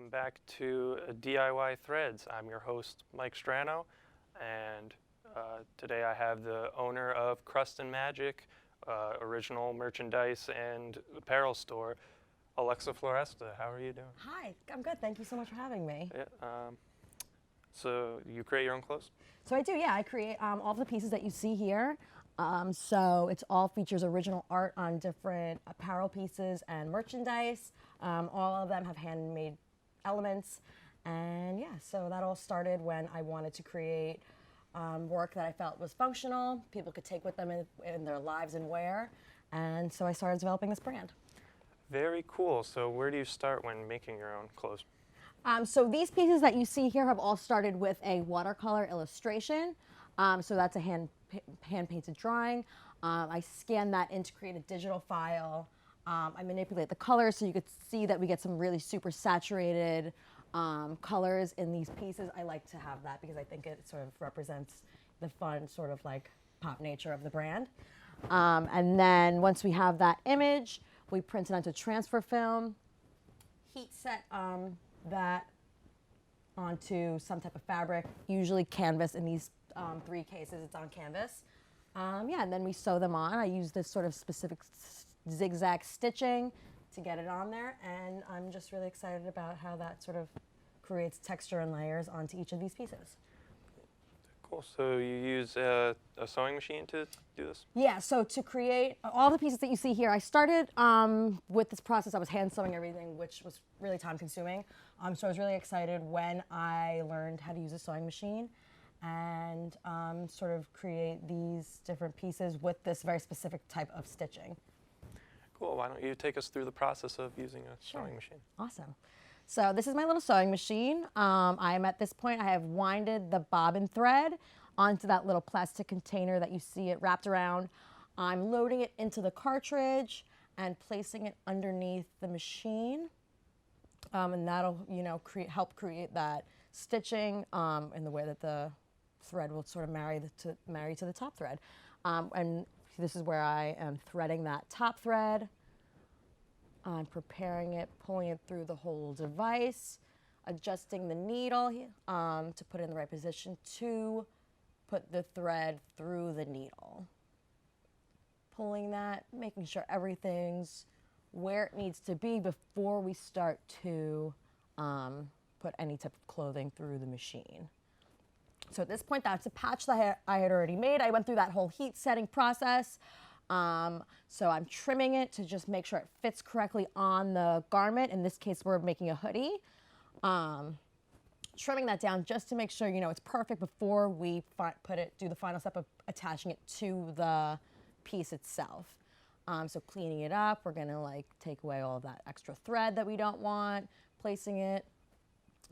welcome back to DIY Threads. I'm your host, Mike Strano, and today I have the owner of Crust and Magic, original merchandise and apparel store, Alexa Floresta. How are you doing? Hi, I'm good. Thank you so much for having me. Yeah, so you create your own clothes? So I do, yeah. I create all the pieces that you see here. So it's all features original art on different apparel pieces and merchandise. All of them have handmade elements. And yeah, so that all started when I wanted to create work that I felt was functional, people could take with them in their lives and wear. And so I started developing this brand. Very cool. So where do you start when making your own clothes? So these pieces that you see here have all started with a watercolor illustration. So that's a hand-painted drawing. I scan that in to create a digital file. I manipulate the colors so you could see that we get some really super saturated colors in these pieces. I like to have that because I think it sort of represents the fun sort of like pop nature of the brand. And then once we have that image, we print it onto transfer film, heat set that onto some type of fabric, usually canvas. In these 3 cases, it's on canvas. Yeah, and then we sew them on. I use this sort of specific zigzag stitching to get it on there, and I'm just really excited about how that sort of creates texture and layers onto each of these pieces. Cool. So you use a sewing machine to do this? Yeah, so to create all the pieces that you see here, I started with this process. I was hand sewing everything, which was really time consuming. So I was really excited when I learned how to use a sewing machine and sort of create these different pieces with this very specific type of stitching. Cool. Why don't you take us through the process of using a sewing machine? Awesome. So this is my little sewing machine. I am at this point, I have winded the bobbin thread onto that little plastic container that you see it wrapped around. I'm loading it into the cartridge and placing it underneath the machine. And that'll, you know, help create that stitching in the way that the thread will sort of marry to the top thread. And this is where I am threading that top thread. I'm preparing it, pulling it through the whole device, adjusting the needle to put it in the right position to put the thread through the needle. Pulling that, making sure everything's where it needs to be before we start to put any type of clothing through the machine. So at this point, that's a patch that I had already made. I went through that whole heat setting process. So I'm trimming it to just make sure it fits correctly on the garment. In this case, we're making a hoodie. Trimming that down just to make sure, you know, it's perfect before we do the final step of attaching it to the piece itself. So cleaning it up, we're gonna like take away all of that extra thread that we don't want, placing it.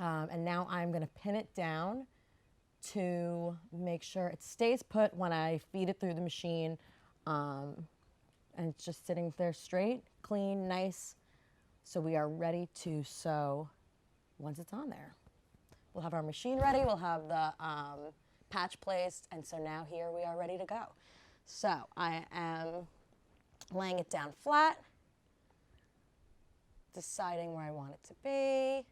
And now I'm gonna pin it down to make sure it stays put when I feed it through the machine. And it's just sitting there straight, clean, nice. So we are ready to sew once it's on there. We'll have our machine ready, we'll have the patch placed, and so now here we are ready to go. So I am laying it down flat, deciding where I want it to be,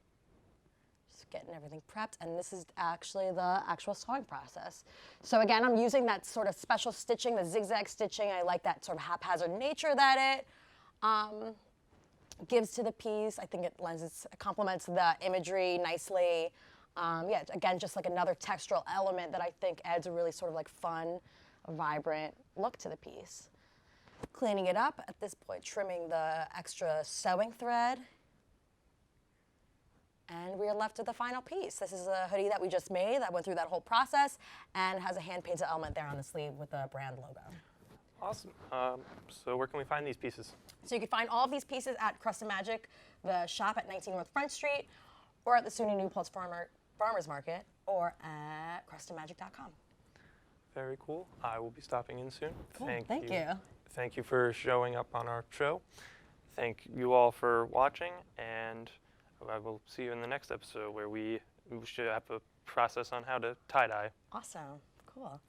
just getting everything prepped, and this is actually the actual sewing process. So again, I'm using that sort of special stitching, the zigzag stitching. I like that sort of haphazard nature that it gives to the piece. I think it complements the imagery nicely. Yeah, again, just like another textural element that I think adds a really sort of like fun, vibrant look to the piece. Cleaning it up, at this point trimming the extra sewing thread, and we are left with the final piece. This is a hoodie that we just made that went through that whole process and has a hand-painted element there on the sleeve with the brand logo. Awesome. So where can we find these pieces? So you can find all of these pieces at Crust and Magic, the shop at 19 North Front Street, or at the SUNY New Paltz Farmers Market, or at crustandmagic.com. Very cool. I will be stopping in soon. Cool. Thank you. Thank you for showing up on our show. Thank you all for watching, and I will see you in the next episode where we should have a process on how to tie-dye. Awesome. Cool.